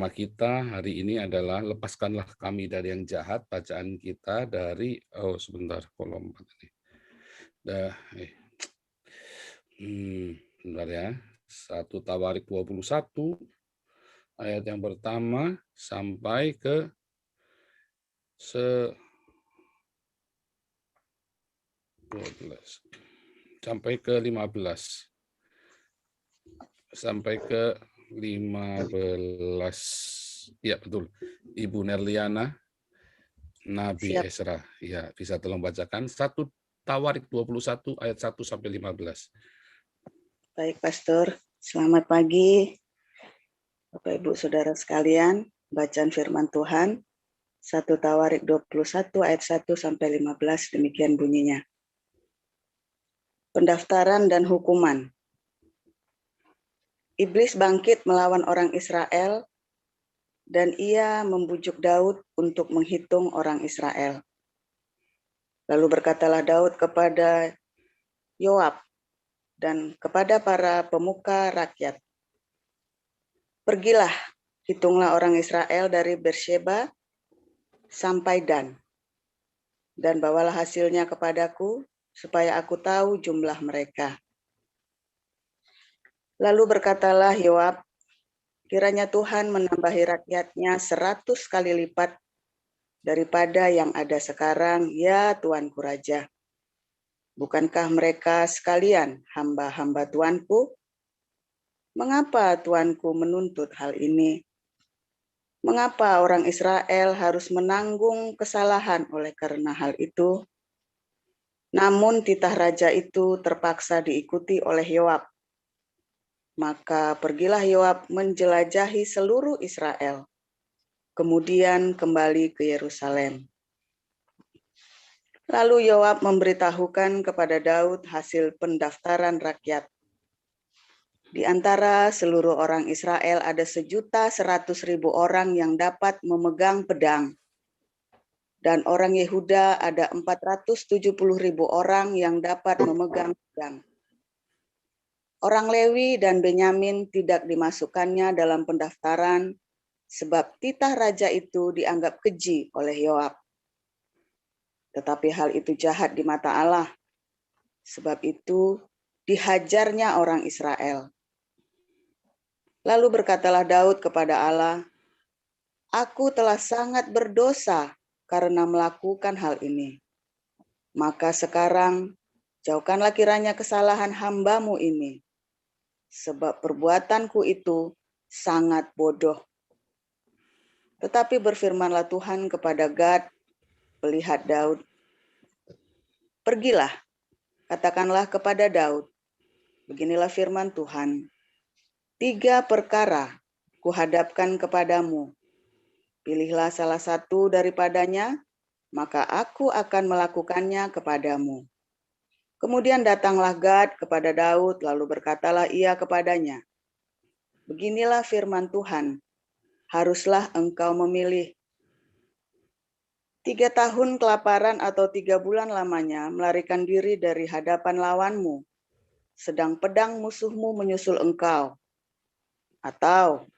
Tema kita hari ini adalah lepaskanlah kami dari yang jahat. Bacaan kita dari sebentar kolom 4 ini. Dah bentar ya. 1 Tawarik 21 ayat yang pertama sampai ke se 12 sampai ke 15. Sampai ke 15. Ya, betul. Ibu Nerliana, Nabi Siap. Esra. Ya, bisa tolong bacakan 1 Tawarik 21 ayat 1 sampai 15. Baik, Pastor. Selamat pagi, Bapak Ibu Saudara sekalian. Bacaan firman Tuhan 1 Tawarik 21 ayat 1 sampai 15 demikian bunyinya. Pendaftaran dan hukuman. Iblis bangkit melawan orang Israel dan ia membujuk Daud untuk menghitung orang Israel. Lalu berkatalah Daud kepada Yoab dan kepada para pemuka rakyat, "Pergilah, hitunglah orang Israel dari Beersheba sampai dan bawalah hasilnya kepadaku, supaya aku tahu jumlah mereka." Lalu berkatalah Yoab, "Kiranya Tuhan menambahi rakyatnya 100 kali lipat daripada yang ada sekarang, ya Tuanku Raja. Bukankah mereka sekalian hamba-hamba Tuanku? Mengapa Tuanku menuntut hal ini? Mengapa orang Israel harus menanggung kesalahan oleh karena hal itu?" Namun titah raja itu terpaksa diikuti oleh Yoab. Maka pergilah Yoab menjelajahi seluruh Israel, kemudian kembali ke Yerusalem. Lalu Yoab memberitahukan kepada Daud hasil pendaftaran rakyat. Di antara seluruh orang Israel ada 1.100.000 orang yang dapat memegang pedang. Dan orang Yehuda ada 470.000 orang yang dapat memegang pedang. Orang Lewi dan Benyamin tidak dimasukkannya dalam pendaftaran, sebab titah raja itu dianggap keji oleh Yoab. Tetapi hal itu jahat di mata Allah, sebab itu dihajarnya orang Israel. Lalu berkatalah Daud kepada Allah, "Aku telah sangat berdosa karena melakukan hal ini. Maka sekarang jauhkanlah kiranya kesalahan hamba-Mu ini, sebab perbuatanku itu sangat bodoh." Tetapi berfirmanlah Tuhan kepada Gad, pelihat Daud, "Pergilah, katakanlah kepada Daud, beginilah firman Tuhan, 3 perkara kuhadapkan kepadamu. Pilihlah salah satu daripadanya, maka aku akan melakukannya kepadamu." Kemudian datanglah Gad kepada Daud, lalu berkatalah ia kepadanya, "Beginilah firman Tuhan, haruslah engkau memilih 3 tahun kelaparan atau 3 bulan lamanya melarikan diri dari hadapan lawanmu, sedang pedang musuhmu menyusul engkau. Atau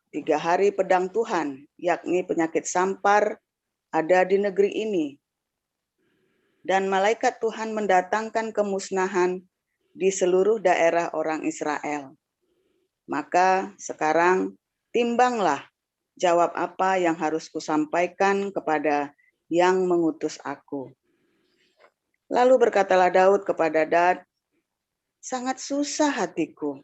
3 hari pedang Tuhan, yakni penyakit sampar, ada di negeri ini. Dan malaikat Tuhan mendatangkan kemusnahan di seluruh daerah orang Israel. Maka sekarang timbanglah jawab apa yang harus kusampaikan kepada yang mengutus aku." Lalu berkatalah Daud kepada Gad, "Sangat susah hatiku.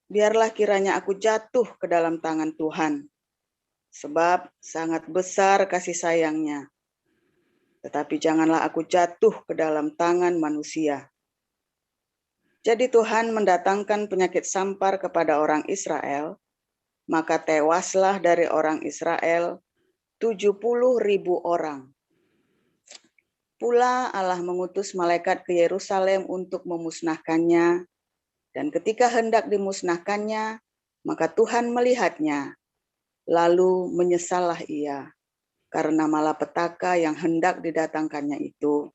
Biarlah kiranya aku jatuh ke dalam tangan Tuhan, sebab sangat besar kasih sayangnya. Tetapi janganlah aku jatuh ke dalam tangan manusia." Jadi Tuhan mendatangkan penyakit sampar kepada orang Israel, maka tewaslah dari orang Israel 70.000 orang. Pula Allah mengutus malaikat ke Yerusalem untuk memusnahkannya, dan ketika hendak dimusnahkannya, maka Tuhan melihatnya, lalu menyesallah ia karena malapetaka yang hendak didatangkannya itu.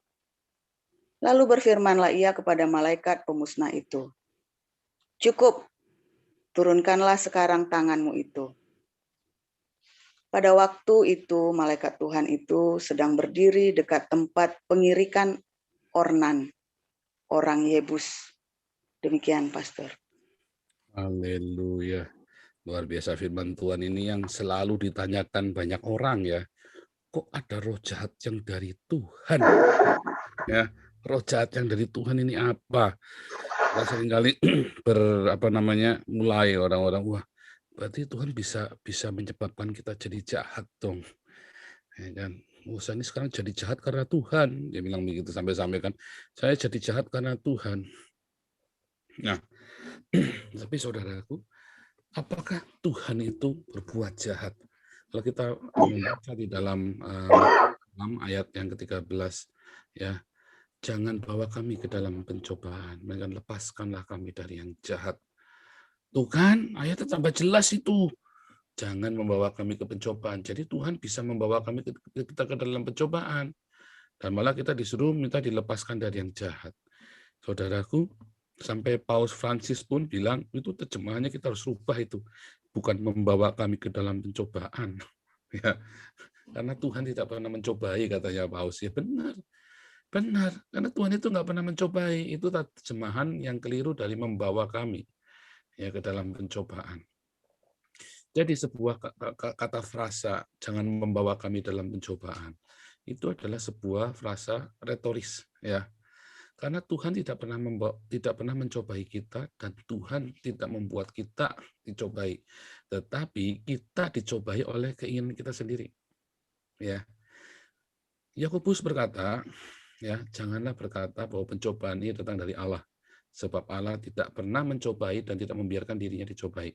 Lalu berfirmanlah ia kepada malaikat pemusnah itu, "Cukup, turunkanlah sekarang tanganmu itu." Pada waktu itu, malaikat Tuhan itu sedang berdiri dekat tempat pengirikan Ornan, orang Yebus. Demikian, Pastor. Haleluya. Luar biasa firman Tuhan ini yang selalu ditanyakan banyak orang ya. Kok ada roh jahat yang dari Tuhan? Ya, roh jahat yang dari Tuhan ini apa? Kita seringkali mulai orang-orang, wah, berarti Tuhan bisa bisa menyebabkan kita jadi jahat dong. Ya kan? Saya ini sekarang jadi jahat karena Tuhan. Dia bilang begitu sampai-sampai kan, saya jadi jahat karena Tuhan. Nah, tapi saudaraku, apakah Tuhan itu berbuat jahat? Kalau kita membaca di dalam Matius 6 ayat yang ke-13, ya, jangan bawa kami ke dalam pencobaan, melainkan lepaskanlah kami dari yang jahat. Tuh kan, ayatnya tambah jelas itu. Jangan membawa kami ke pencobaan. Jadi Tuhan bisa membawa kami kita ke dalam pencobaan. Dan malah kita disuruh minta dilepaskan dari yang jahat. Saudaraku, sampai Paus Francis pun bilang, itu terjemahannya kita harus rubah itu. Bukan membawa kami ke dalam pencobaan. Ya, karena Tuhan tidak pernah mencobai, katanya Paus. Ya benar, benar. Karena Tuhan itu nggak pernah mencobai. Itu terjemahan yang keliru dari membawa kami ya ke dalam pencobaan. Jadi sebuah kata frasa, jangan membawa kami dalam pencobaan, itu adalah sebuah frasa retoris, ya. Karena Tuhan tidak pernah mencobai kita dan Tuhan tidak membuat kita dicobai, tetapi kita dicobai oleh keinginan kita sendiri, ya. Yakobus berkata, ya, janganlah berkata bahwa pencobaan ini datang dari Allah, sebab Allah tidak pernah mencobai dan tidak membiarkan dirinya dicobai.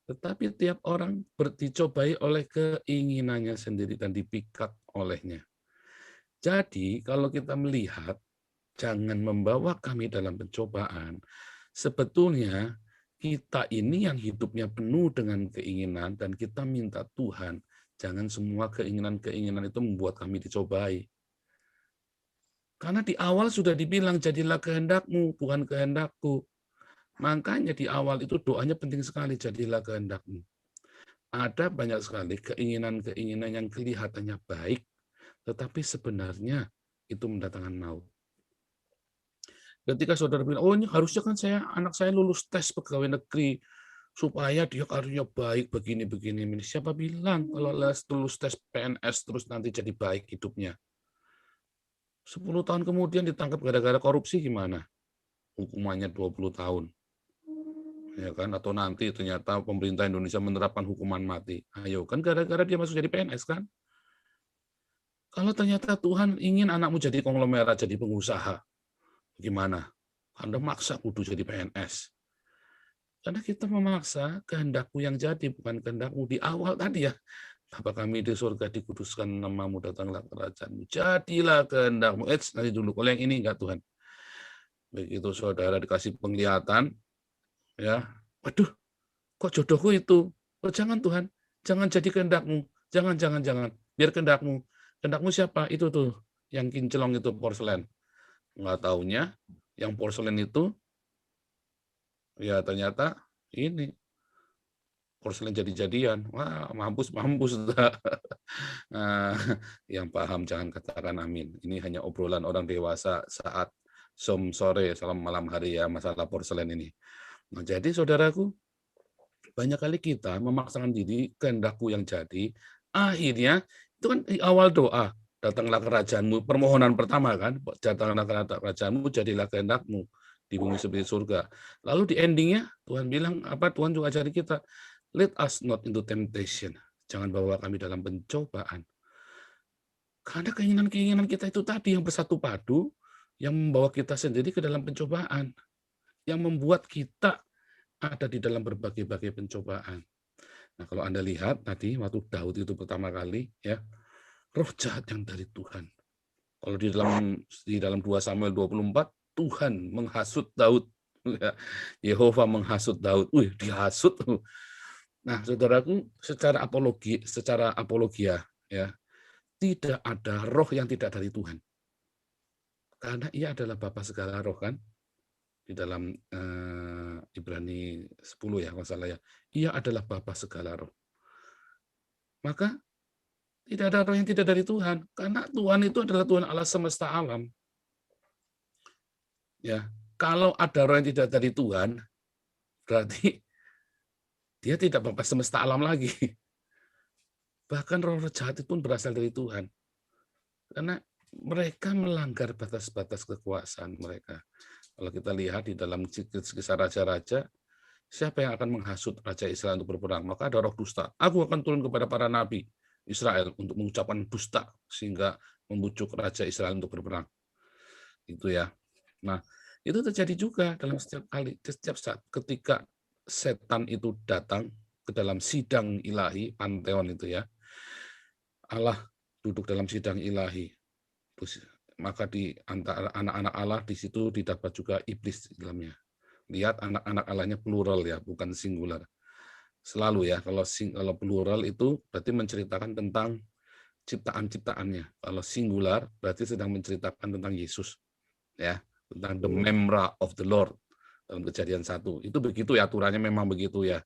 Tetapi tiap orang dicobai oleh keinginannya sendiri dan dipikat olehnya. Jadi kalau kita melihat, jangan membawa kami dalam pencobaan, sebetulnya kita ini yang hidupnya penuh dengan keinginan dan kita minta Tuhan, jangan semua keinginan-keinginan itu membuat kami dicobai. Karena di awal sudah dibilang, jadilah kehendakmu, bukan kehendakku. Makanya di awal itu doanya penting sekali, jadilah kehendakmu. Ada banyak sekali keinginan-keinginan yang kelihatannya baik, tetapi sebenarnya itu mendatangkan maut. Ketika saudara bilang, oh ini harusnya kan anak saya lulus tes pegawai negeri, supaya dia karirnya baik, begini-begini. Siapa bilang kalau lulus tes PNS terus nanti jadi baik hidupnya? 10 tahun kemudian ditangkap gara-gara korupsi gimana? Hukumannya 20 tahun. Ya kan, atau nanti ternyata pemerintah Indonesia menerapkan hukuman mati. Ayo, kan gara-gara dia masuk jadi PNS kan? Kalau ternyata Tuhan ingin anakmu jadi konglomerat, jadi pengusaha, gimana? Anda maksa kudu jadi PNS. Karena kita memaksa kehendakmu yang jadi, bukan kehendakmu di awal tadi ya. Bapa kami di surga, dikuduskan namamu, datanglah kerajaanmu. Jadilah kehendakmu. Nanti dulu, kalau yang ini enggak Tuhan. Begitu saudara dikasih penglihatan, ya, waduh, kok jodohku itu? Oh, jangan Tuhan, jangan jadi kehendakmu. Jangan, jangan, jangan. Biar kehendakmu. Kehendakmu siapa? Itu tuh, yang kinclong itu porselen. Nggak taunya, yang porselen itu, ya ternyata ini, porselen jadi-jadian. Wah, mampus, mampus. Nah, yang paham jangan katakan amin. Ini hanya obrolan orang dewasa saat sore, salam malam hari ya, masalah porselen ini. Nah, jadi saudaraku, banyak kali kita memaksakan diri kehendakku yang jadi, akhirnya itu kan di awal doa, datanglah kerajaanmu, permohonan pertama kan, datanglah kerajaanmu, jadilah kehendakmu di bumi seperti surga. Lalu di endingnya Tuhan bilang apa? Tuhan juga ajari kita, let us not into temptation. Jangan bawa kami dalam pencobaan. Karena keinginan-keinginan kita itu tadi yang bersatu padu, yang membawa kita sendiri ke dalam pencobaan, yang membuat kita ada di dalam berbagai-bagai pencobaan. Nah, kalau Anda lihat tadi waktu Daud itu pertama kali, ya, roh jahat yang dari Tuhan. Kalau di dalam 2 Samuel 24, Tuhan menghasut Daud. Ya, Yehova menghasut Daud. Wih, dihasut. Nah, saudaraku, secara apologia, ya, tidak ada roh yang tidak dari Tuhan. Karena ia adalah Bapa segala roh kan? Di dalam Ibrani 10 ya, kalau salah ya. Ia adalah Bapa segala roh. maka tidak ada roh yang tidak dari Tuhan. Karena Tuhan itu adalah Tuhan Allah semesta alam. Ya, kalau ada roh yang tidak dari Tuhan, berarti dia tidak bapak semesta alam lagi. Bahkan roh-roh jahat itu pun berasal dari Tuhan. Karena mereka melanggar batas-batas kekuasaan mereka. Kalau kita lihat di dalam kisah raja-raja, siapa yang akan menghasut Raja Israel untuk berperang? Maka ada roh dusta. Aku akan turun kepada para nabi Israel untuk mengucapkan dusta sehingga membujuk Raja Israel untuk berperang. Itu ya. Nah, itu terjadi juga dalam setiap saat ketika setan itu datang ke dalam sidang ilahi, panteon itu ya. Allah duduk dalam sidang ilahi. Maka di antara anak-anak Allah di situ didapat juga iblis di dalamnya. Lihat anak-anak Allahnya plural ya, bukan singular. Selalu ya, kalau plural itu berarti menceritakan tentang ciptaan-ciptaannya. Kalau singular berarti sedang menceritakan tentang Yesus. Ya, tentang the memra of the Lord dalam Kejadian 1. Itu begitu ya, aturannya memang begitu ya.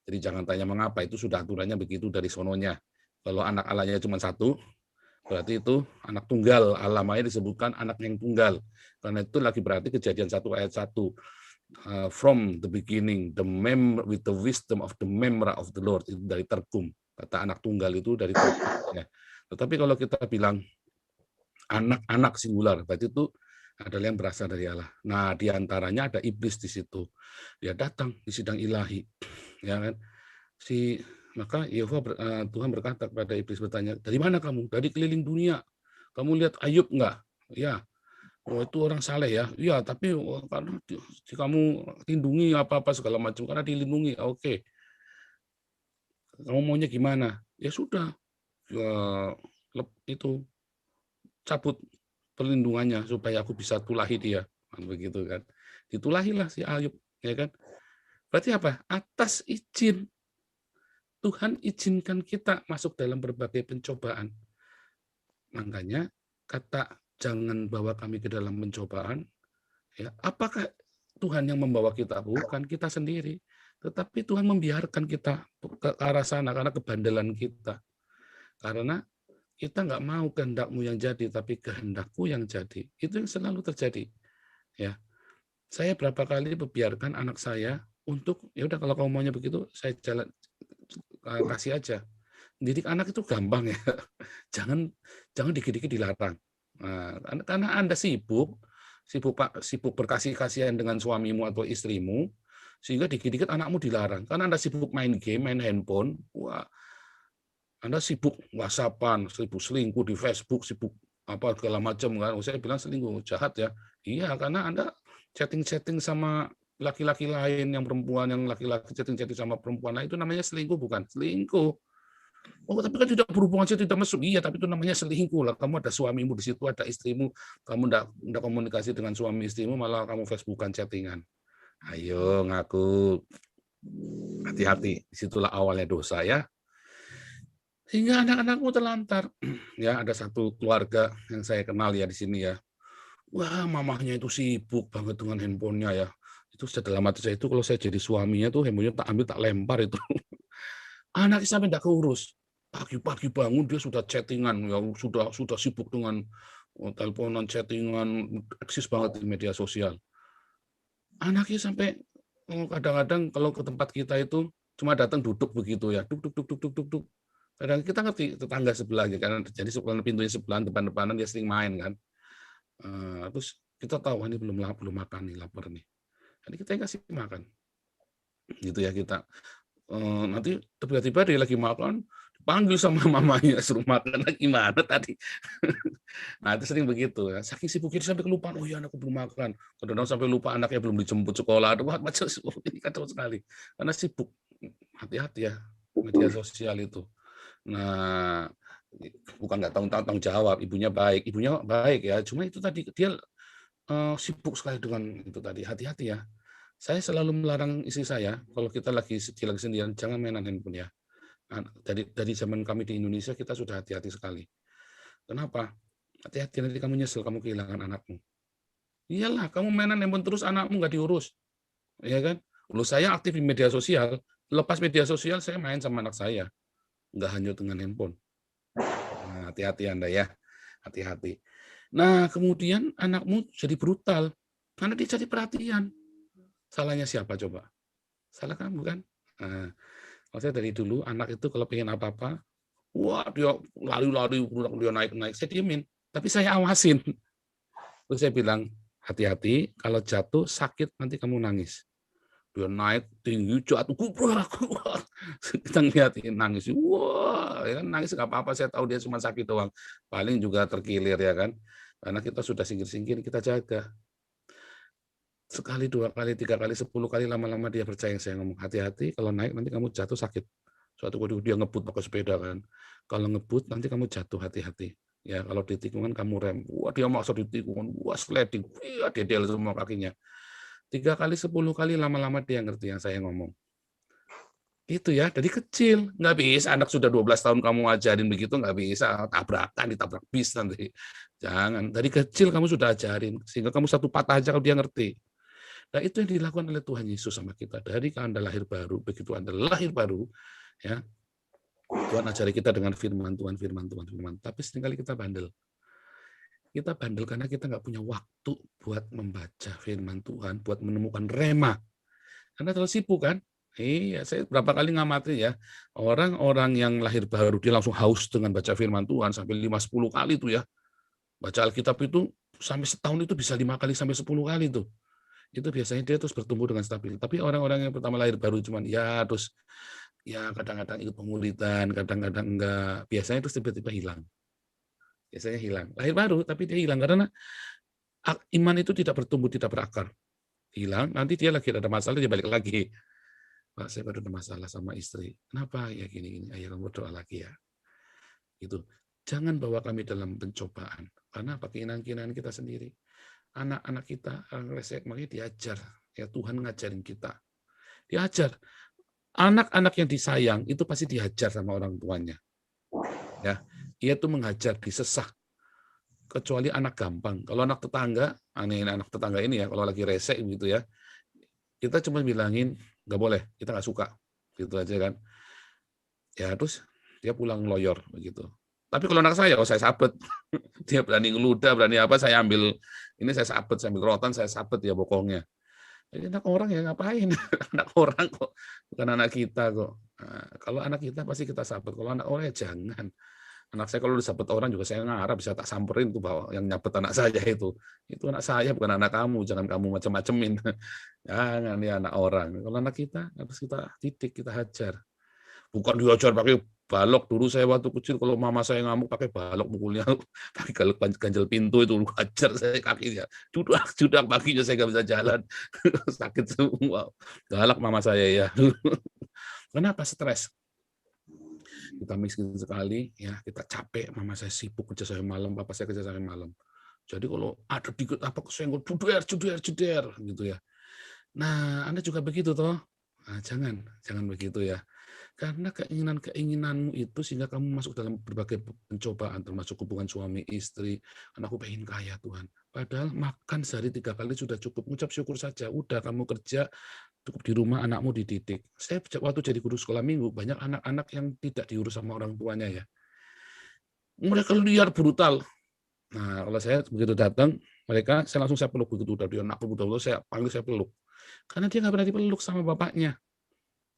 Jadi jangan tanya mengapa, itu sudah aturannya begitu dari sononya. Kalau anak Allahnya cuma satu, berarti itu anak tunggal. Alamanya disebutkan anak yang tunggal. Karena itu lagi berarti Kejadian 1 ayat 1. From the beginning, with the wisdom of the memra of the Lord. Itu dari Targum. Kata anak tunggal itu dari Targum. Ya. Tetapi kalau kita bilang anak-anak singular, berarti itu adalah yang berasal dari Allah. Nah, diantaranya ada iblis di situ. Dia datang di sidang ilahi. Ya kan? Maka Tuhan berkata kepada iblis, bertanya, dari mana kamu? Dari keliling dunia. Kamu lihat Ayub enggak? Ya. Oh, itu orang saleh ya. Iya, tapi karena kamu lindungi apa-apa segala macam karena dilindungi. Oke. Kamu maunya gimana? Ya sudah. Itu cabut perlindungannya supaya aku bisa tulahi dia. Begitu kan. Ditulahilah si Ayub, ya kan? Berarti apa? Atas izin Tuhan izinkan kita masuk dalam berbagai pencobaan. Makanya kata jangan bawa kami ke dalam pencobaan, ya, apakah Tuhan yang membawa kita? Bukan, kita sendiri. Tetapi Tuhan membiarkan kita ke arah sana karena kebandelan kita. Karena kita nggak mau kehendakmu yang jadi, tapi kehendakku yang jadi. Itu yang selalu terjadi. Ya, saya berapa kali membiarkan anak saya untuk, ya udah kalau kamu maunya begitu, saya kasih aja. Didik anak itu gampang ya. Jangan dikit-dikit dilarang. Nah, karena Anda sibuk berkasih-kasihan dengan suamimu atau istrimu, sehingga dikit-dikit anakmu dilarang. Karena Anda sibuk main game, main handphone, wah, Anda sibuk WhatsApp-an, sibuk selingkuh di Facebook, sibuk apa segala macam kan. Saya bilang selingkuh jahat ya. Iya, karena Anda chatting-chatting sama laki-laki lain yang perempuan, yang laki-laki chatting-chatting sama perempuan lain, itu namanya selingkuh bukan? Selingkuh. Oh, tapi kan tidak berhubungan, saya tidak masuk. Iya, tapi itu namanya selingkuh lah. Kamu ada suamimu di situ, ada istrimu, kamu tidak komunikasi dengan suami istrimu, malah kamu Facebookan chattingan. Ayo ngaku. Hati-hati, disitulah awalnya dosa ya. Sehingga anak-anakmu terlantar. Ya, ada satu keluarga yang saya kenal ya di sini ya. Wah, mamahnya itu sibuk banget dengan handphonenya ya. Itu dalam hati saya itu kalau saya jadi suaminya tuh handphonenya tak ambil, tak lempar itu. Anaknya sampai tidak keurus. Pagi-pagi bangun dia sudah chattingan, ya sudah sibuk dengan teleponan, chattingan, eksis banget di media sosial. Anaknya sampai kadang-kadang kalau ke tempat kita itu cuma datang duduk begitu ya, duduk. Kadang kita ngerti tetangga sebelah, karena jadi pintunya sebelah, depan-depanan dia sering main kan. Terus kita tahu ini belum makan nih, lapar nih. Jadi kita yang kasih makan, gitu ya kita. Nanti tiba-tiba dia lagi makan, dipanggil sama mamanya suruh makan lagi, gimana tadi. Nah itu sering begitu ya. Saking sibuknya sampai kelupaan, oh iya anakku belum makan. Kadang-kadang sampai lupa anaknya belum dijemput sekolah. Aduh, macam ini kacau sekali. Karena sibuk. Hati-hati ya media sosial itu. Nah, bukan nggak tanggung jawab, ibunya baik ya. Cuma itu tadi dia sibuk sekali dengan itu tadi. Hati-hati ya. Saya selalu melarang istri saya kalau kita lagi sendirian jangan mainan handphone ya. Dari zaman kami di Indonesia kita sudah hati-hati sekali. Kenapa? Hati-hati nanti kamu nyesel kamu kehilangan anakmu. Iyalah, kamu mainan handphone terus anakmu nggak diurus, ya kan? Lalu saya aktif di media sosial, lepas media sosial saya main sama anak saya. nggak hanyut dengan handphone. Nah, hati-hati Anda ya, hati-hati. Nah, kemudian anakmu jadi brutal, karena dia cari perhatian. Salahnya siapa coba? Salah kamu kan? Nah, kalau saya dari dulu, anak itu kalau pengen apa-apa, wah dia lari-lari, dia naik-naik, saya diemin. Tapi saya awasin. Terus saya bilang, hati-hati, kalau jatuh sakit nanti kamu nangis. Dia naik tinggi, jatuh, kubrak. Kita ngeliatin nangis, wah, ya kan nangis nggak apa-apa, saya tahu dia cuma sakit doang. Paling juga terkilir ya kan. Karena kita sudah singkir-singkir, kita jaga. Sekali, 2 kali, 3 kali, 10 kali, lama-lama dia percaya yang saya ngomong. Hati-hati, kalau naik nanti kamu jatuh sakit. Suatu waktu dia ngebut pakai sepeda kan. Kalau ngebut nanti kamu jatuh, hati-hati. Ya, kalau di tikungan kamu rem. Wah, dia maksa di tikungan. Wah, sliding. Wah, dedel semua kakinya. 3 kali, 10 kali, lama-lama dia ngerti yang saya ngomong. Itu ya, dari kecil. Nggak bisa, anak sudah 12 tahun kamu ajarin begitu, nggak bisa. Tabrakan, ditabrak bis nanti. Jangan. Dari kecil kamu sudah ajarin. Sehingga kamu satu patah aja kalau dia ngerti. Nah, itu yang dilakukan oleh Tuhan Yesus sama kita. Dari Anda lahir baru, begitu Anda lahir baru, ya Tuhan ajari kita dengan firman Tuhan, firman Tuhan, firman. Tapi seringkali kita bandel. Kita bandel karena kita nggak punya waktu buat membaca firman Tuhan, buat menemukan rema. Karena terlalu sibuk kan? Iya, saya berapa kali ngamati ya, orang-orang yang lahir baru, dia langsung haus dengan baca firman Tuhan, sampai 5-10 kali tuh ya. Baca Alkitab itu, sampai setahun itu bisa 5 kali sampai 10 kali tuh. Itu biasanya dia terus bertumbuh dengan stabil. Tapi orang-orang yang pertama lahir baru cuman ya terus ya kadang-kadang ikut pengulitan, kadang-kadang enggak. Biasanya terus tiba-tiba hilang. Biasanya hilang. Lahir baru tapi dia hilang karena iman itu tidak bertumbuh, tidak berakar. Hilang, nanti dia lagi ada masalah, dia balik lagi. Pak, saya baru ada masalah sama istri. Kenapa? Ya gini-gini. Ayo kamu berdoa lagi ya. Itu. Jangan bawa kami dalam pencobaan. Karena apa? Keinginan-keinginan kita sendiri. Anak-anak kita, makanya diajar. Ya Tuhan ngajarin kita. Diajar. Anak-anak yang disayang itu pasti dihajar sama orang tuanya. Ya, ia tuh menghajar, disesah. Kecuali anak gampang. Kalau anak tetangga, anak tetangga ini ya, kalau lagi rese gitu ya, kita cuma bilangin nggak boleh, kita nggak suka, gitu aja kan. Ya terus dia pulang ngeloyor begitu. Tapi kalau anak saya, saya sabet. Dia berani ngeludah, berani apa, saya ambil ini saya sabet, saya ambil rotan, saya sabet ya bokongnya. Jadi anak orang ya ngapain? Anak orang kok, bukan anak kita kok. Nah, kalau anak kita pasti kita sabet. Kalau anak orang ya jangan. Anak saya kalau disabet orang juga saya ngarap, bisa tak samperin tuh bahwa yang nyabet anak saya itu. Itu anak saya bukan anak kamu, jangan kamu macam-macamin. Jangan ya anak orang. Kalau anak kita harus kita didik, kita hajar. Bukan diajar pakai balok. Dulu saya waktu kecil kalau mama saya ngamuk pakai balok mukulnya, pakai ganjel pintu itu hajar saya kakinya. Judak paginya saya nggak bisa jalan. Sakit semua. Galak mama saya ya. Kenapa? Stres. Kita miskin sekali, ya kita capek, mama saya sibuk kerja sampai malam, papa saya kerja sampai malam. Jadi kalau ada dikit apa kesenggol, juder, gitu ya. Nah, Anda juga begitu toh? Nah, jangan begitu ya. Karena keinginanmu itu sehingga kamu masuk dalam berbagai pencobaan, termasuk hubungan suami istri. Karena aku pengen kaya Tuhan. Padahal makan sehari 3 kali sudah cukup. Ucap syukur saja. Udah kamu kerja, cukup di rumah, anakmu dididik. Saya waktu jadi guru sekolah minggu, banyak anak-anak yang tidak diurus sama orang tuanya ya. Mereka liar, brutal. Nah, kalau saya begitu datang, saya langsung peluk begitu udah dia anak begitu saya panggil, saya peluk. Karena dia nggak pernah dipeluk sama bapaknya.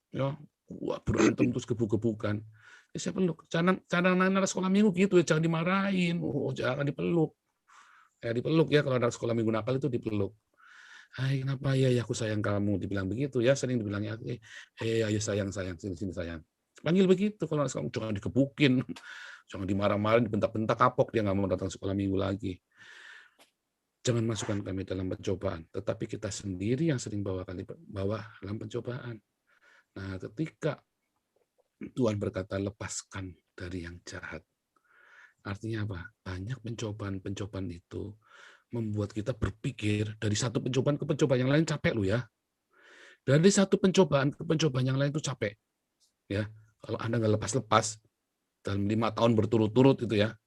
Ya, wah berantem terus gebuk-gebukan. Ya, saya peluk. Cara anak sekolah minggu gitu ya, jangan dimarahin. Oh, jangan dipeluk. Ya dipeluk ya kalau anak sekolah minggu nakal itu dipeluk. Hai, kenapa ya aku sayang kamu, dibilang begitu ya, sering dibilangnya, ayo sayang, sini sayang. Panggil begitu kalau anak sekolah, jangan digebukin, jangan dimarah-marahin, dibentak-bentak, kapok dia nggak mau datang sekolah minggu lagi. Jangan masukkan kami dalam pencobaan, tetapi kita sendiri yang sering bawa dalam pencobaan. Nah, ketika Tuhan berkata lepaskan dari yang jahat, artinya apa? Banyak pencobaan itu membuat kita berpikir dari satu pencobaan ke pencobaan yang lain capek lu ya. Dari satu pencobaan ke pencobaan yang lain itu capek. Ya, kalau Anda nggak lepas-lepas dalam 5 tahun berturut-turut itu ya,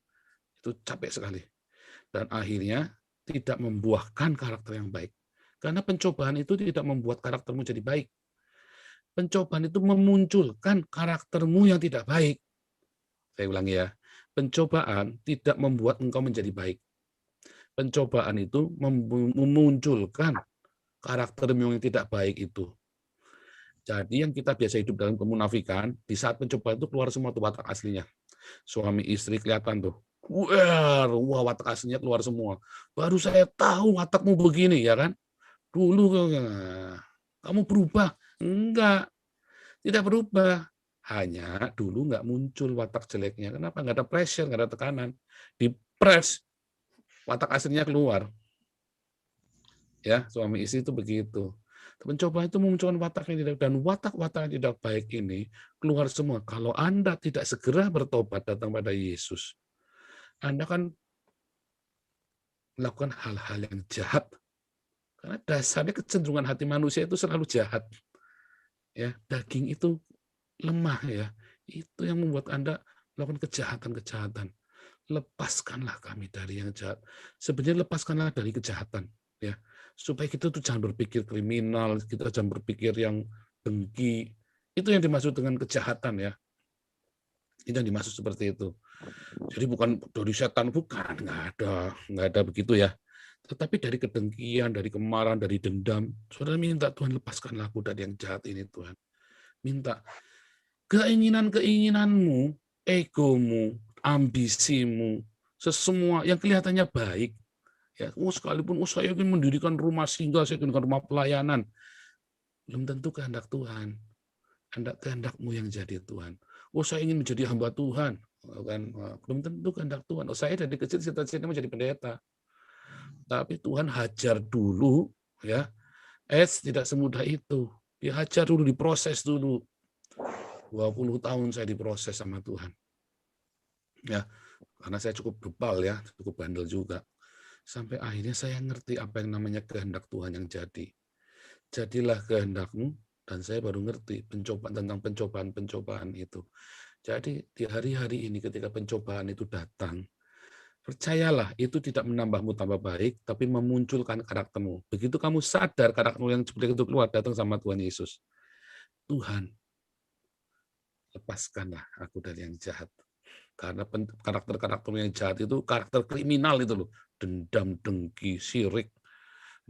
itu capek sekali. Dan akhirnya tidak membuahkan karakter yang baik. Karena pencobaan itu tidak membuat karaktermu jadi baik. Pencobaan itu memunculkan karaktermu yang tidak baik. Saya ulangi ya. Pencobaan tidak membuat engkau menjadi baik. Pencobaan itu memunculkan karaktermu yang tidak baik itu. Jadi yang kita biasa hidup dalam kemunafikan, di saat pencobaan itu keluar semua tuh watak aslinya. Suami istri kelihatan tuh. Wah, watak aslinya keluar semua. Baru saya tahu watakmu begini, ya kan? Dulu kamu berubah. Enggak, tidak berubah. Hanya dulu nggak muncul watak jeleknya. Kenapa? Nggak ada pressure, nggak ada tekanan. Di press, watak aslinya keluar. Ya, suami istri itu begitu. Pencobaan itu memunculkan watak yang tidak, dan watak-watak yang tidak baik ini keluar semua. Kalau Anda tidak segera bertobat datang pada Yesus, Anda kan melakukan hal-hal yang jahat. Karena dasarnya kecenderungan hati manusia itu selalu jahat. Ya, daging itu lemah ya. Itu yang membuat Anda melakukan kejahatan-kejahatan. Lepaskanlah kami dari yang jahat. Sebenarnya lepaskanlah dari kejahatan, ya. Supaya kita tuh jangan berpikir kriminal, kita jangan berpikir yang dengki. Itu yang dimaksud dengan kejahatan, ya. Itu yang dimaksud seperti itu. Jadi bukan dari setan, bukan, nggak ada begitu ya. Tetapi dari kedengkian, dari kemarahan, dari dendam, saudara minta Tuhan lepaskanlah aku dari yang jahat ini Tuhan. Minta keinginan-keinginanmu, egomu, ambisimu, semua yang kelihatannya baik, ya, sekalipun saya ingin mendirikan rumah singgah, saya ingin mendirikan rumah pelayanan, belum tentu kehendak Tuhan. Kehendakmu yang jadi Tuhan. Saya ingin menjadi hamba Tuhan, kan? Belum tentu kehendak Tuhan. Saya dari kecil cita-cita menjadi pendeta, tapi Tuhan hajar dulu, ya. Tidak semudah itu. Dihajar dulu, diproses dulu. 20 tahun saya diproses sama Tuhan. Ya, karena saya cukup bebal ya, cukup bandel juga. Sampai akhirnya saya ngerti apa yang namanya kehendak Tuhan yang jadi. Jadilah kehendakmu, dan saya baru ngerti tentang pencobaan-pencobaan itu. Jadi di hari-hari ini ketika pencobaan itu datang, percayalah itu tidak menambahmu tambah baik, tapi memunculkan karaktermu. Begitu kamu sadar karaktermu yang seperti itu keluar, datang sama Tuhan Yesus. Tuhan, lepaskanlah aku dari yang jahat. Karena karakter-karakter yang jahat itu karakter kriminal itu loh. Dendam, dengki, sirik,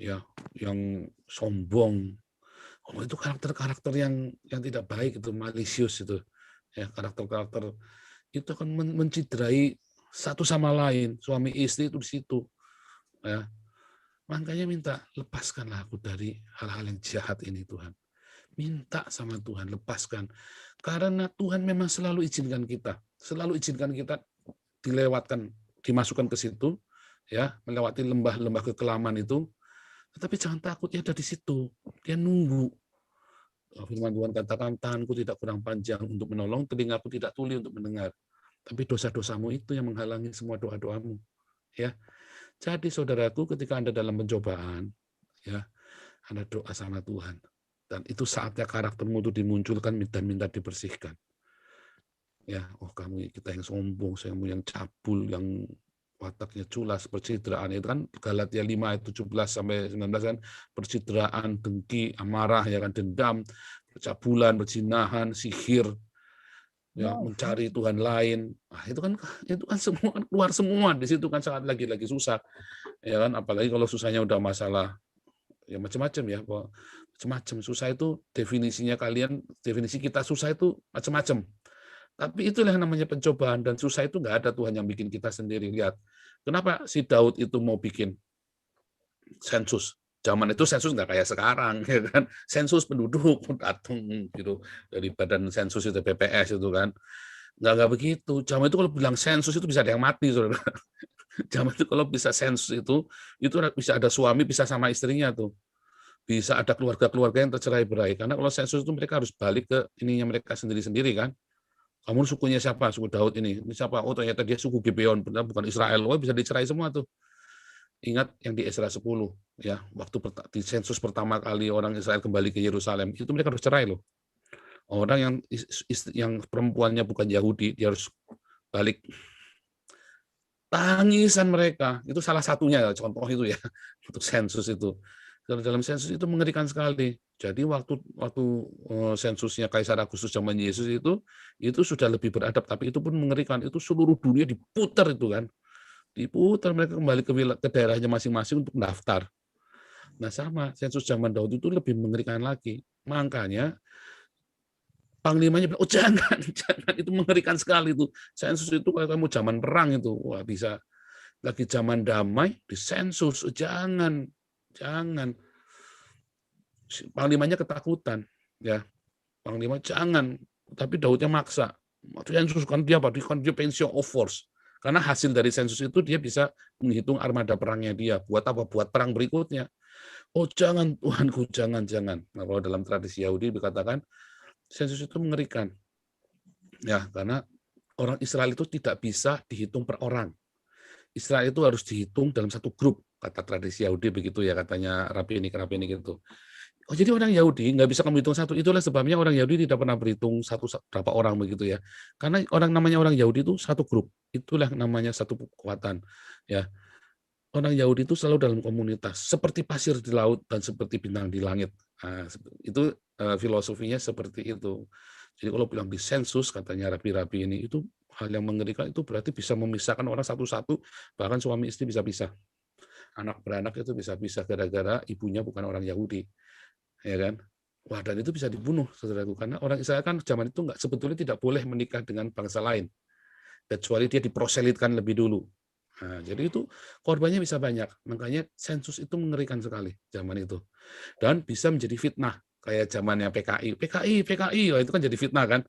ya, yang sombong. Itu karakter-karakter yang tidak baik, itu malisius itu. Ya, karakter-karakter itu akan menciderai satu sama lain, suami istri itu di situ. Ya. Makanya minta, lepaskanlah aku dari hal-hal yang jahat ini Tuhan. Minta sama Tuhan, lepaskan. Karena Tuhan memang selalu izinkan kita dilewatkan, dimasukkan ke situ, ya, melewati lembah-lembah kekelaman itu. Tetapi jangan takut, dia ada di situ. Dia nunggu. Firman Tuhan katakan, tanganku tidak kurang panjang untuk menolong, telingaku tidak tuli untuk mendengar. Tapi dosa-dosamu itu yang menghalangi semua doa-doamu. Ya. Jadi saudaraku, ketika Anda dalam pencobaan, ya, Anda doa sama Tuhan. Dan itu saatnya karaktermu itu dimunculkan dan minta dibersihkan. Ya, kita yang sombong, kamu yang cabul, yang wataknya culas, percidraan itu kan Galatia 5 ayat 17 sampai 19 kan, percidraan, dengki, amarah, ya kan, dendam, percabulan, perzinahan, sihir, ya, mencari Tuhan lain. Itu kan semua kan keluar semua di situ kan, saat lagi susah. Ya kan, apalagi kalau susahnya udah masalah ya macam-macam ya, macam-macam. Susah itu definisi kita susah itu macam-macam. Tapi itulah yang namanya pencobaan, dan susah itu nggak ada Tuhan yang bikin kita sendiri. Lihat, kenapa si Daud itu mau bikin sensus? Zaman itu sensus nggak kayak sekarang, ya kan? Sensus penduduk datang gitu dari badan sensus itu, BPS itu kan. Nggak begitu. Zaman itu kalau bilang sensus itu bisa ada yang mati, saudara. Zaman itu kalau bisa sensus itu bisa ada suami bisa sama istrinya tuh. Bisa ada keluarga-keluarga yang tercerai-berai. Karena kalau sensus itu mereka harus balik ke ininya mereka sendiri-sendiri kan. Kamu sukunya siapa? Suku Daud ini. Ini siapa? Oh, ternyata dia suku Gibeon, bukan Israel. Oh, bisa dicerai semua tuh. Ingat yang di Esra 10 ya, waktu di sensus pertama kali orang Israel kembali ke Yerusalem, itu mereka harus cerai loh. Orang yang perempuannya bukan Yahudi, dia harus balik. Tangisan mereka, itu salah satunya contoh itu ya, untuk sensus itu. dalam sensus itu mengerikan sekali. Jadi waktu waktu sensusnya Kaisar Agustus zaman Yesus itu sudah lebih beradab, tapi itu pun mengerikan. Itu seluruh dunia diputar itu kan. Diputar mereka kembali ke daerahnya masing-masing untuk mendaftar. Nah sama, sensus zaman Daud itu lebih mengerikan lagi. Makanya panglimanya bilang, oh jangan, jangan, itu mengerikan sekali itu. Sensus itu kalau kamu zaman perang itu, wah bisa. Lagi zaman damai, disensus, jangan, jangan. Panglimanya ketakutan, ya. Panglima jangan, tapi Daudnya maksa. Sensus kan dia pengen show of force. Karena hasil dari sensus itu dia bisa menghitung armada perangnya dia. Buat apa? Buat perang berikutnya. Oh jangan Tuhanku, jangan, jangan. Nah, kalau dalam tradisi Yahudi dikatakan sensus itu mengerikan. Ya, karena orang Israel itu tidak bisa dihitung per orang. Israel itu harus dihitung dalam satu grup, kata tradisi Yahudi begitu ya, katanya Rabi ini gitu. Oh, jadi orang Yahudi nggak bisa kamu hitung satu. Itulah sebabnya orang Yahudi tidak pernah berhitung berapa orang begitu ya. Karena namanya orang Yahudi itu satu grup. Itulah namanya satu kekuatan. Ya, orang Yahudi itu selalu dalam komunitas, seperti pasir di laut dan seperti bintang di langit. Nah, itu filosofinya seperti itu. Jadi kalau bilang disensus, katanya rabi-rabi ini, itu hal yang mengerikan, itu berarti bisa memisahkan orang satu-satu, bahkan suami istri bisa pisah. Anak beranak itu bisa pisah gara-gara ibunya bukan orang Yahudi. Ya kan? Wah, dan itu bisa dibunuh, saudaraku. Karena orang Israel kan zaman itu sebetulnya tidak boleh menikah dengan bangsa lain. Kecuali dia diproselitkan lebih dulu. Nah, jadi itu korbannya bisa banyak. Makanya sensus itu mengerikan sekali zaman itu. Dan bisa menjadi fitnah. Kayak zamannya PKI. PKI, oh, itu kan jadi fitnah kan.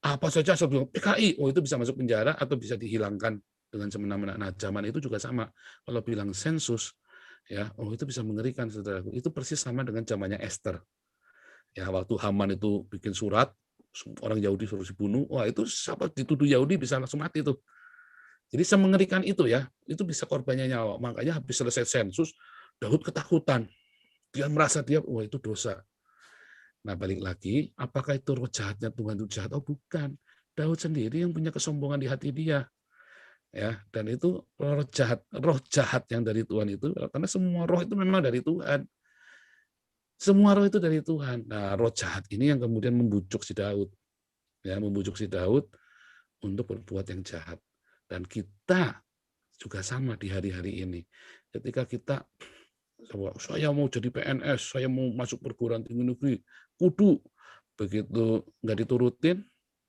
Apa saja sebelum PKI, oh itu bisa masuk penjara atau bisa dihilangkan dengan semena-mena. Nah, zaman itu juga sama. Kalau bilang sensus, ya, oh itu bisa mengerikan, saudaraku. Itu persis sama dengan zamannya Esther. Ya, waktu Haman itu bikin surat, orang Yahudi suruh dibunuh, wah itu siapa dituduh Yahudi bisa langsung mati tuh. Jadi semengerikan itu ya, itu bisa korbannya nyawa. Makanya habis selesai sensus, Daud ketakutan. Dia merasa wah itu dosa. Nah, balik lagi, apakah itu roh jahatnya Tuhan itu jahat? Oh, bukan. Daud sendiri yang punya kesombongan di hati dia. Ya, dan itu roh jahat yang dari Tuhan itu, karena semua roh itu memang dari Tuhan. Semua roh itu dari Tuhan. Nah, roh jahat ini yang kemudian membujuk si Daud. Ya, membujuk si Daud untuk berbuat yang jahat. Dan kita juga sama di hari-hari ini. Ketika kita, saya mau jadi PNS, saya mau masuk perguruan tinggi negeri, kudu. Begitu nggak diturutin,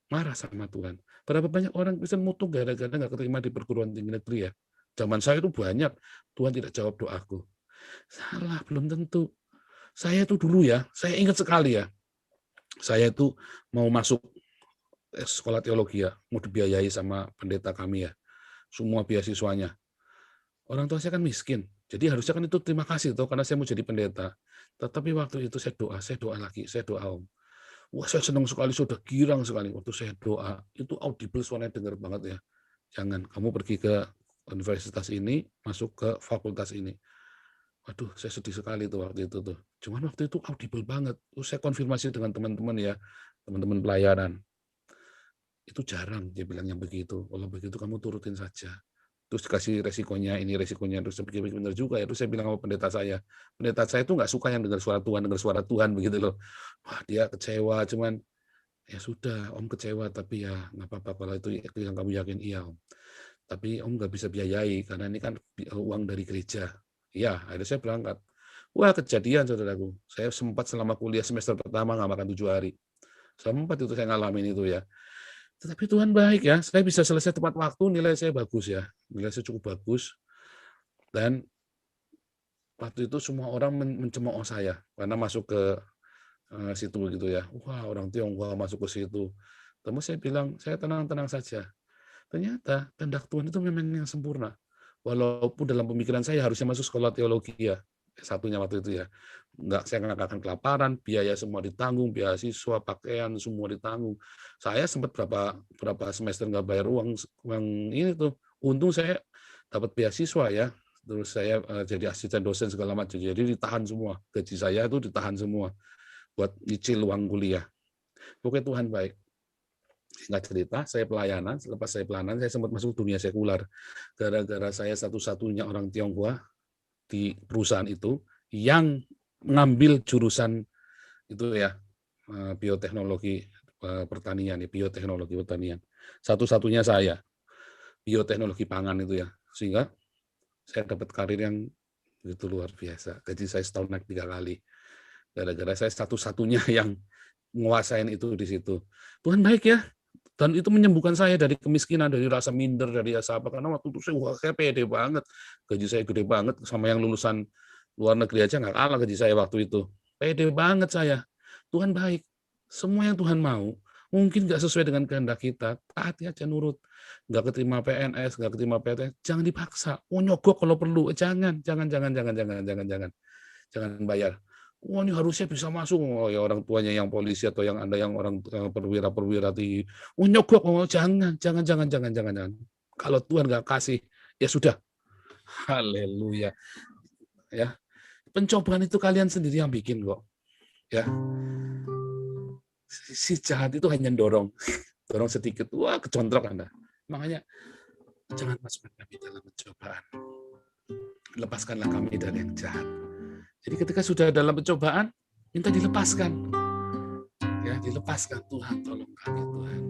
marah sama Tuhan. Berapa banyak orang Kristen mutu gara-gara nggak keterima di perguruan tinggi negeri ya. Zaman saya itu banyak, Tuhan tidak jawab doaku. Salah, belum tentu. Saya itu dulu ya, saya ingat sekali ya, saya itu mau masuk sekolah teologi ya, mau dibiayai sama pendeta kami ya, semua beasiswanya. Orang tua saya kan miskin, jadi harusnya kan itu terima kasih tuh karena saya mau jadi pendeta. Tetapi waktu itu saya doa lagi, saya doa Om. Wah saya senang sekali, sudah girang sekali waktu saya doa. Itu audible suaranya dengar banget ya. Jangan, kamu pergi ke universitas ini, masuk ke fakultas ini. Waduh, saya sedih sekali tuh waktu itu tuh. Cuman waktu itu audible banget. Terus saya konfirmasi dengan teman-teman ya, teman-teman pelayanan. Itu jarang dia bilang yang begitu. Kalau begitu kamu turutin saja. Terus dikasih resikonya, ini resikonya. Terus saya pikir benar juga ya. Terus saya bilang sama pendeta saya. Pendeta saya itu nggak suka yang dengar suara Tuhan begitu loh. Wah dia kecewa, cuman ya sudah, Om kecewa, tapi ya nggak apa-apa kalau itu yang kamu yakin, iya Om. Tapi Om nggak bisa biayai karena ini kan uang dari gereja. Iya, akhirnya saya berangkat. Wah kejadian saudaraku. Saya sempat selama kuliah semester pertama nggak makan 7 hari. Sempat itu saya ngalamin itu ya. Tetapi Tuhan baik ya. Saya bisa selesai tepat waktu, nilai saya bagus ya. Nilai saya cukup bagus. Dan waktu itu semua orang mencemooh saya karena masuk ke situ gitu ya. Wah orang Tionghoa masuk ke situ. Tapi saya bilang, saya tenang-tenang saja. Ternyata kehendak Tuhan itu memang yang sempurna. Walaupun dalam pemikiran saya harusnya masuk sekolah teologi ya, satunya waktu itu ya. Saya nggak akan kelaparan, biaya semua ditanggung, beasiswa, pakaian semua ditanggung. Saya sempat berapa semester nggak bayar uang ini tuh. Untung saya dapat beasiswa ya. Terus saya jadi asisten dosen segala macam. Jadi ditahan semua, gaji saya itu ditahan semua buat nyicil uang kuliah. Pokoknya Tuhan baik. Singkat cerita, saya pelayanan. Selepas saya pelayanan, saya sempat masuk dunia sekular. Gara-gara saya satu-satunya orang Tionghoa di perusahaan itu yang mengambil jurusan itu ya, bioteknologi pertanian ya, bioteknologi pertanian. Satu-satunya saya, bioteknologi pangan itu ya. Sehingga saya dapat karir yang begitu luar biasa. Gaji saya setahun naik 3 kali. Gara-gara saya satu-satunya yang nguasain itu di situ. Tuhan baik ya. Dan itu menyembuhkan saya dari kemiskinan, dari rasa minder, dari rasa apa. Karena waktu itu saya pede banget. Gaji saya gede banget, sama yang lulusan luar negeri aja nggak kalah gaji saya waktu itu. Pede banget saya. Tuhan baik. Semua yang Tuhan mau, mungkin nggak sesuai dengan kehendak kita, taati aja nurut. Nggak keterima PNS, nggak keterima PTN, jangan dipaksa. Oh nyogok kalau perlu, jangan. Jangan bayar. Wah ini harusnya bisa masuk. Oh ya orang tuanya yang polisi atau yang Anda yang orang perwira tinggi. Oh nyogok, oh jangan. Kalau Tuhan nggak kasih, ya sudah. Haleluya. Ya, pencobaan itu kalian sendiri yang bikin kok. Ya, si jahat itu hanya dorong sedikit, wah kecontrok Anda. Makanya jangan masukkan kami dalam pencobaan. Lepaskanlah kami dari yang jahat. Jadi ketika sudah dalam pencobaan, minta dilepaskan. Ya, dilepaskan Tuhan, tolong kami Tuhan.